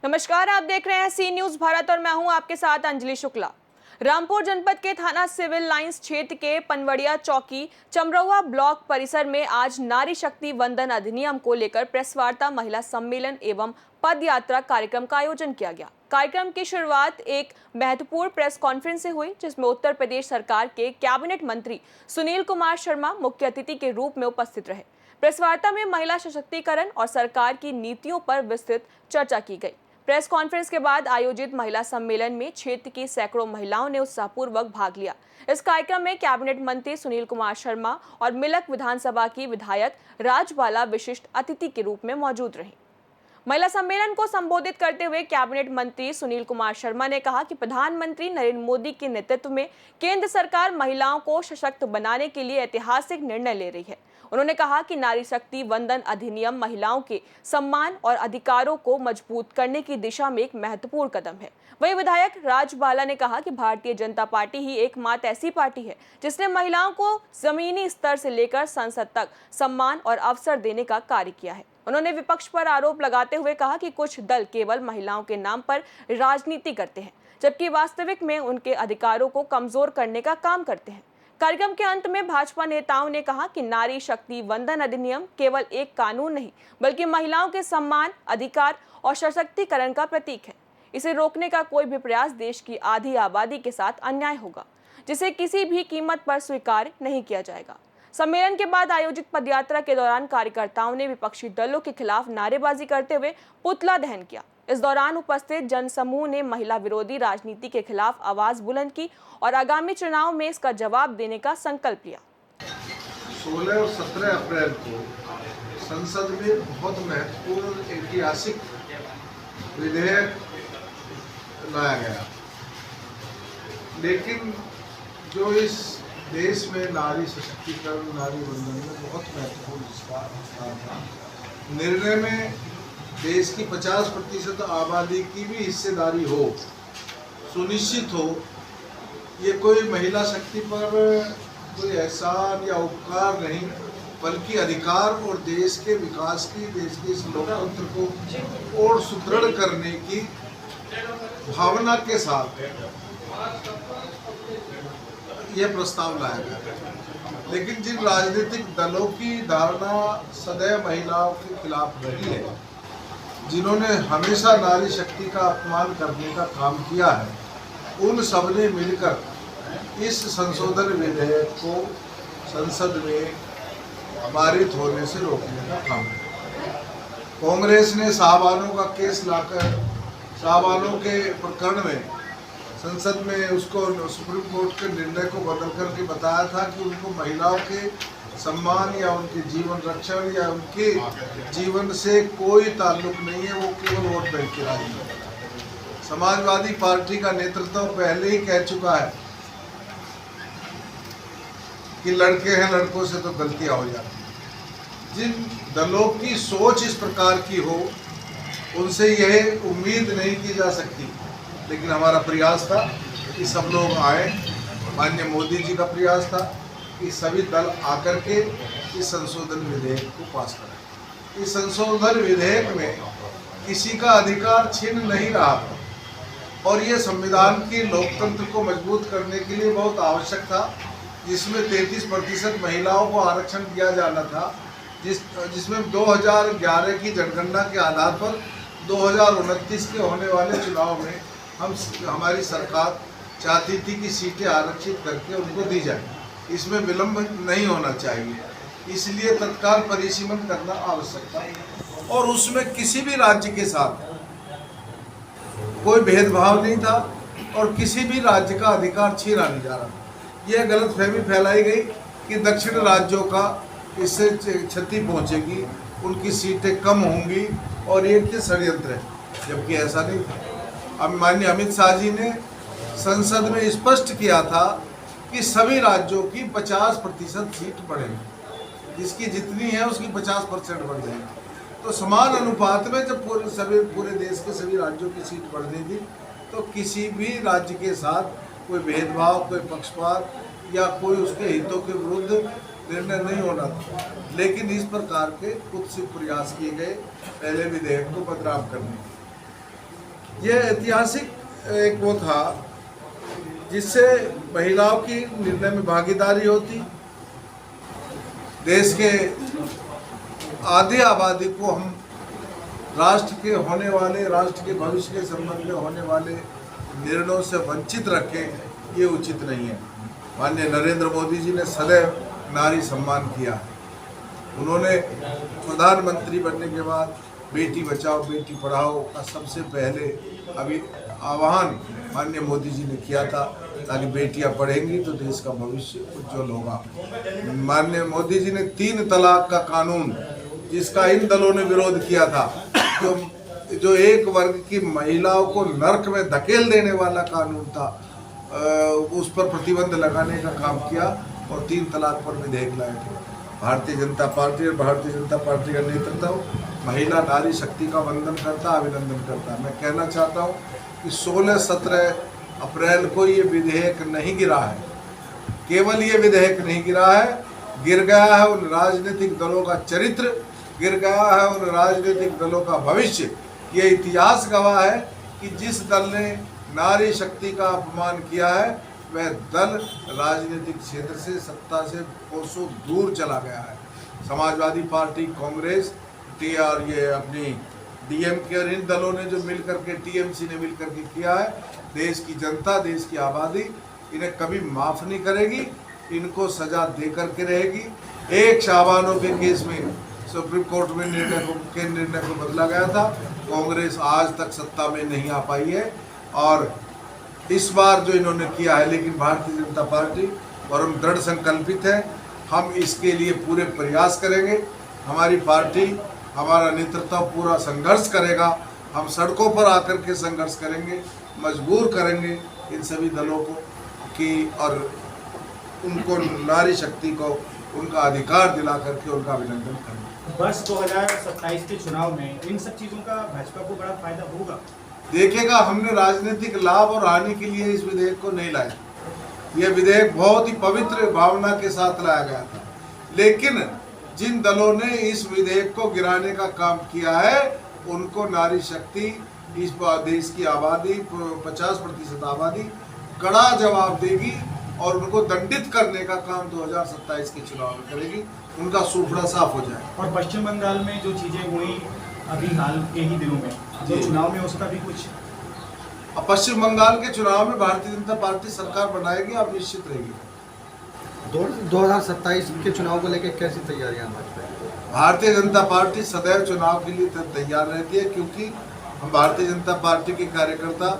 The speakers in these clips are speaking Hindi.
नमस्कार, आप देख रहे हैं सी न्यूज भारत और मैं हूं आपके साथ अंजलि शुक्ला। रामपुर जनपद के थाना सिविल लाइंस क्षेत्र के पनवड़िया चौकी चमरौआ ब्लॉक परिसर में आज नारी शक्ति वंदन अधिनियम को लेकर प्रेस वार्ता, महिला सम्मेलन एवं पद यात्रा कार्यक्रम का आयोजन किया गया। कार्यक्रम की शुरुआत एक महत्वपूर्ण प्रेस कॉन्फ्रेंस से हुई, जिसमें उत्तर प्रदेश सरकार के कैबिनेट मंत्री सुनील कुमार शर्मा मुख्य अतिथि के रूप में उपस्थित रहे। प्रेस वार्ता में महिला सशक्तिकरण और सरकार की नीतियों पर विस्तृत चर्चा की गई। प्रेस कॉन्फ्रेंस के बाद आयोजित महिला सम्मेलन में क्षेत्र की सैकड़ों महिलाओं ने उत्साहपूर्वक भाग लिया। इस कार्यक्रम में कैबिनेट मंत्री सुनील कुमार शर्मा और मिलक विधानसभा की विधायक राजबाला विशिष्ट अतिथि के रूप में मौजूद रहीं। महिला सम्मेलन को संबोधित करते हुए कैबिनेट मंत्री सुनील कुमार शर्मा ने कहा कि प्रधानमंत्री नरेंद्र मोदी के नेतृत्व में केंद्र सरकार महिलाओं को सशक्त बनाने के लिए ऐतिहासिक निर्णय ले रही है। उन्होंने कहा कि नारी शक्ति वंदन अधिनियम महिलाओं के सम्मान और अधिकारों को मजबूत करने की दिशा में एक महत्वपूर्ण कदम है। वहीं विधायक राजबाला ने कहा कि भारतीय जनता पार्टी ही एकमात्र ऐसी पार्टी है जिसने महिलाओं को जमीनी स्तर से लेकर संसद तक सम्मान और अवसर देने का कार्य किया है। उन्होंने विपक्ष पर आरोप लगाते हुए कहा कि कुछ दल केवल महिलाओं के नाम पर राजनीति करते हैं, जबकि वास्तविक में उनके अधिकारों को कमजोर करने का काम करते हैं। कार्यक्रम के अंत में भाजपा नेताओं ने कहा कि नारी शक्ति वंदन अधिनियम केवल एक कानून नहीं, बल्कि महिलाओं के सम्मान, अधिकार और सशक्तिकरण का प्रतीक है। इसे रोकने का कोई भी प्रयास देश की आधी आबादी के साथ अन्याय होगा, जिसे किसी भी कीमत पर स्वीकार नहीं किया जाएगा। सम्मेलन के बाद आयोजित पदयात्रा के दौरान कार्यकर्ताओं ने विपक्षी दलों के खिलाफ नारेबाजी करते हुए पुतला दहन किया। इस दौरान उपस्थित जनसमूह ने महिला विरोधी राजनीति के खिलाफ आवाज बुलंद की और आगामी चुनाव में इसका जवाब देने का संकल्प लिया। 16 और 17 अप्रैल को संसद में बहुत महत्वपूर्ण ऐतिहासिक विधेयक लाया गया, लेकिन जो इस देश में नारी सशक्तिकरण, नारी वंदन में बहुत महत्वपूर्ण स्थान था। निर्णय में देश की 50% आबादी की भी हिस्सेदारी हो, सुनिश्चित हो। ये कोई महिला शक्ति पर कोई एहसान या उपकार नहीं, बल्कि अधिकार और देश के विकास की, देश के इस लोकतंत्र को और सुदृढ़ करने की भावना के साथ यह प्रस्ताव लाया गया। लेकिन जिन राजनीतिक दलों की धारणा सदैव महिलाओं के खिलाफ रही है, जिन्होंने हमेशा नारी शक्ति का अपमान करने का काम किया है, उन सब ने मिलकर इस संशोधन विधेयक को संसद में पारित होने से रोकने का काम किया। कांग्रेस ने शाहबानों का केस लाकर शाहबानों के प्रकरण में संसद में उसको सुप्रीम कोर्ट के निर्णय को बदल करके बताया था कि उनको महिलाओं के सम्मान या उनके जीवन रक्षण या उनके जीवन से कोई ताल्लुक नहीं है, वो केवल वोट बैंक की राजनीति है। समाजवादी पार्टी का नेतृत्व पहले ही कह चुका है कि लड़के हैं, लड़कों से तो गलतियां हो जाती हैं। जिन दलों की सोच इस प्रकार की हो, उनसे यह उम्मीद नहीं की जा सकती, लेकिन हमारा प्रयास था कि सब लोग आए। माननीय मोदी जी का प्रयास था कि सभी दल आकर के इस संशोधन विधेयक को पास करें। इस संशोधन विधेयक में किसी का अधिकार छीन नहीं रहा था और ये संविधान की लोकतंत्र को मजबूत करने के लिए बहुत आवश्यक था, जिसमें 33% महिलाओं को आरक्षण दिया जाना था, जिसमें 2011 की जनगणना के आधार पर 2029 के होने वाले चुनाव में हमारी सरकार चाहती थी कि सीटें आरक्षित करके उनको दी जाए। इसमें विलंब नहीं होना चाहिए, इसलिए तत्काल परिसीमन करना आवश्यक था और उसमें किसी भी राज्य के साथ कोई भेदभाव नहीं था और किसी भी राज्य का अधिकार छीना नहीं जा रहा। यह गलतफहमी फैलाई गई कि दक्षिण राज्यों का इससे क्षति पहुंचेगी, उनकी सीटें कम होंगी और ये षड्यंत्र है, जबकि ऐसा नहीं था। अब माननीय अमित शाह जी ने संसद में स्पष्ट किया था कि सभी राज्यों की 50% सीट बढ़ेगी, जिसकी जितनी है उसकी 50% बढ़ जाएगी। तो समान अनुपात में जब पूरे देश के सभी राज्यों की सीट बढ़नी थी, तो किसी भी राज्य के साथ कोई भेदभाव, कोई पक्षपात या कोई उसके हितों के विरुद्ध निर्णय नहीं होना था, लेकिन इस प्रकार के कुत्सित प्रयास किए गए पहले विधेयक को बदनाम करने के। यह ऐतिहासिक एक वो था जिससे महिलाओं की निर्णय में भागीदारी होती, देश के आधी आबादी को हम राष्ट्र के होने वाले, राष्ट्र के भविष्य के संबंध में होने वाले निर्णयों से वंचित रखें, ये उचित नहीं है। माननीय नरेंद्र मोदी जी ने सदैव नारी सम्मान किया है। उन्होंने प्रधानमंत्री बनने के बाद बेटी बचाओ बेटी पढ़ाओ का सबसे पहले अभी आह्वान माननीय मोदी जी ने किया था, ताकि बेटियां पढ़ेंगी तो देश का भविष्य उज्जवल होगा। माननीय मोदी जी ने 3 तलाक का कानून, जिसका इन दलों ने विरोध किया था, जो एक वर्ग की महिलाओं को नर्क में धकेल देने वाला कानून था, उस पर प्रतिबंध लगाने का काम किया और 3 तलाक पर विधेयक लाए थे। भारतीय जनता पार्टी और भारतीय जनता पार्टी का नेतृत्व महिला नारी शक्ति का वंदन करता, अभिनंदन करता। मैं कहना चाहता हूँ कि 16-17 अप्रैल को ये विधेयक नहीं गिरा है, केवल ये विधेयक नहीं गिरा है, गिर गया है उन राजनीतिक दलों का चरित्र, गिर गया है उन राजनीतिक दलों का भविष्य। ये इतिहास गवाह है कि जिस दल ने नारी शक्ति का अपमान किया है, वह दल राजनीतिक क्षेत्र से, सत्ता से कोसों दूर चला गया है। समाजवादी पार्टी, कांग्रेस, और ये अपनी डीएमके और इन दलों ने जो मिलकर के, टीएमसी ने मिलकर के किया है, देश की जनता, देश की आबादी इन्हें कभी माफ़ नहीं करेगी, इनको सजा दे करके रहेगी। एक शाहबानों के केस में सुप्रीम कोर्ट में निर्णय को बदला गया था, कांग्रेस आज तक सत्ता में नहीं आ पाई है, और इस बार जो इन्होंने किया है, लेकिन भारतीय जनता पार्टी और हम दृढ़ संकल्पित है, हम इसके लिए पूरे प्रयास करेंगे। हमारी पार्टी, हमारा नेतृत्व पूरा संघर्ष करेगा, हम सड़कों पर आकर के संघर्ष करेंगे, मजबूर करेंगे इन सभी दलों को कि और उनको नारी शक्ति को उनका अधिकार दिला करके उनका अभिनंदन करेंगे। वर्ष 2027 के चुनाव में इन सब चीज़ों का भाजपा को बड़ा फायदा होगा। देखिएगा, हमने राजनीतिक लाभ और हानि के लिए इस विधेयक को नहीं लाया। यह विधेयक बहुत ही पवित्र भावना के साथ लाया गया था, लेकिन जिन दलों ने इस विधेयक को गिराने का काम किया है, उनको नारी शक्ति, इस देश की आबादी 50% आबादी कड़ा जवाब देगी और उनको दंडित करने का काम 2027 के चुनाव में करेगी, उनका सूफड़ा साफ हो जाए। और पश्चिम बंगाल में जो चीज़ें हुई अभी हाल के ही दिनों में, जो चुनाव में उसका भी कुछ, अब पश्चिम बंगाल के चुनाव में भारतीय जनता पार्टी सरकार बनाएगी, अब निश्चित रहेगी। 2027 के चुनाव को लेकर कैसी तैयारियां भाजपा? भारतीय जनता पार्टी सदैव चुनाव के लिए तैयार रहती है, क्योंकि हम भारतीय जनता पार्टी के कार्यकर्ता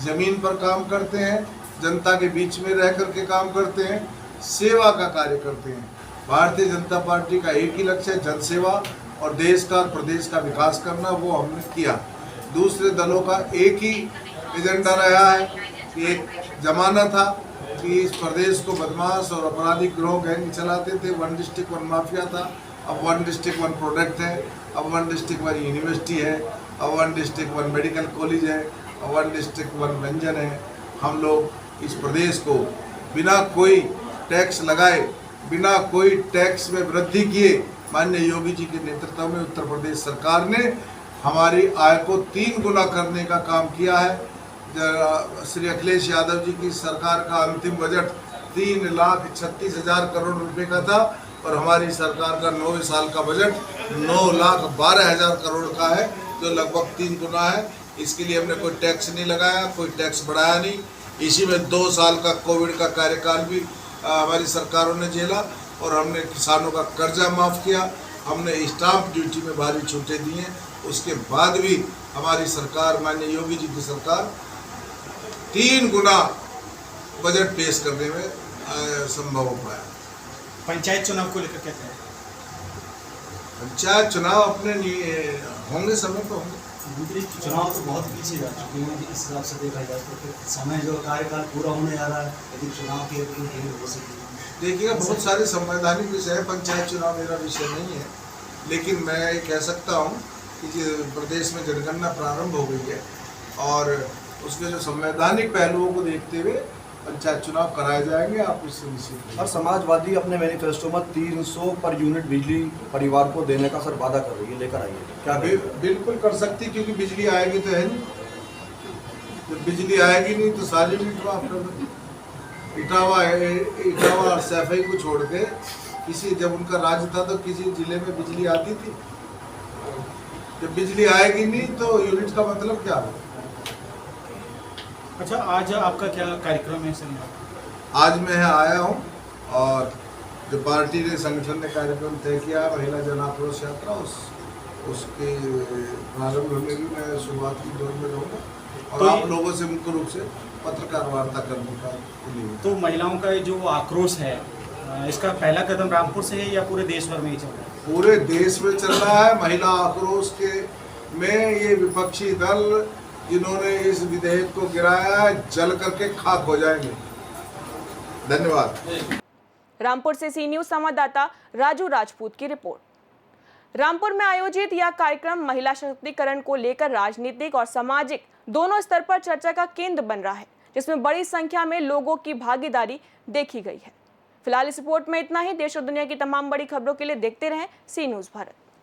जमीन पर काम करते हैं, जनता के बीच में रह करके काम करते हैं, सेवा का कार्य करते हैं। भारतीय जनता पार्टी का एक ही लक्ष्य है, जनसेवा और देश का और प्रदेश का विकास करना, वो हमने किया। दूसरे दलों का एक ही एजेंडा रहा है कि एक जमाना था कि इस प्रदेश को बदमाश और अपराधिक गिरोह गैंग चलाते थे, 1 डिस्ट्रिक्ट 1 माफिया था, अब 1 डिस्ट्रिक्ट 1 प्रोडक्ट है, अब 1 डिस्ट्रिक्ट 1 यूनिवर्सिटी है, अब 1 डिस्ट्रिक्ट 1 मेडिकल कॉलेज है, अब 1 डिस्ट्रिक्ट 1 व्यंजन है। हम लोग इस प्रदेश को बिना कोई टैक्स लगाए, बिना कोई टैक्स में वृद्धि किए, माननीय योगी जी के नेतृत्व में उत्तर प्रदेश सरकार ने हमारी आय को 3 गुना करने का काम किया है। श्री अखिलेश यादव जी की सरकार का अंतिम बजट 3,36,000 करोड़ रुपए का था, और हमारी सरकार का 9 साल का बजट 9,12,000 करोड़ का है, जो लगभग 3 गुना है। इसके लिए हमने कोई टैक्स नहीं लगाया, कोई टैक्स बढ़ाया नहीं। इसी में 2 साल का कोविड का कार्यकाल भी हमारी सरकारों ने झेला, और हमने किसानों का कर्जा माफ़ किया, हमने स्टाम्प ड्यूटी में भारी छूटें दी हैं। उसके बाद भी हमारी सरकार, माननीय योगी जी की सरकार, 3 गुना बजट पेश करने में संभव हो पाया। पंचायत चुनाव को लेकर कहते हैं, पंचायत चुनाव अपने लिए होंगे, समय पर होंगे। चुनाव तो बहुत पीछे जा चुके हैं, इस हिसाब से देखा जाए तो फिर समय जो कार्यकाल पूरा होने जा रहा है, यदि चुनाव की हो सके। देखिएगा, बहुत सारे संवैधानिक विषय है, पंचायत चुनाव मेरा विषय नहीं है, लेकिन मैं ये कह सकता हूँ कि प्रदेश में जनगणना प्रारंभ हो गई है, और उसके जो संवैधानिक पहलुओं को देखते हुए पंचायत चुनाव कराए जाएंगे, आप इससे निश्चित रहिए। सर समाजवादी अपने मैनिफेस्टो में 300 पर यूनिट बिजली परिवार को देने का सर वादा कर रही है, लेकर आइए क्या बिल्कुल कर सकती, क्योंकि बिजली आएगी तो है नहीं। जब बिजली आएगी नहीं तो सारी यूनिट माफ कर दो। इटावा और सैफई को छोड़ के किसी, जब उनका राज था तो किसी जिले में बिजली आती थी। जब बिजली आएगी नहीं तो यूनिट का मतलब क्या होगा? अच्छा, आज आपका क्या कार्यक्रम है सर? आज मैं यहाँ आया हूँ और जो पार्टी ने, संगठन ने कार्यक्रम तय किया है महिला जन आक्रोश यात्रा, उसके प्रारंभ में भी मैं शुरुआत की दौर में रहूँगा और तो आप लोगों से मुख्य रूप से पत्रकार वार्ता करने का लिए। तो महिलाओं का जो आक्रोश है, इसका पहला कदम रामपुर से है या पूरे देश भर में ही चल रहा है? पूरे देश में चल रहा है। महिला आक्रोश के में ये विपक्षी दल जिन्होंने इस विधेयक को गिराया है, जल करके खाक हो जाएंगे। धन्यवाद। रामपुर से सी न्यूज संवाददाता राजू राजपूत की रिपोर्ट। रामपुर में आयोजित यह कार्यक्रम महिला सशक्तिकरण को लेकर राजनीतिक और सामाजिक दोनों स्तर पर चर्चा का केंद्र बन रहा है, जिसमें बड़ी संख्या में लोगों की भागीदारी देखी गई है। फिलहाल इस रिपोर्ट में इतना ही। देश और दुनिया की तमाम बड़ी खबरों के लिए देखते रहें सी न्यूज भारत।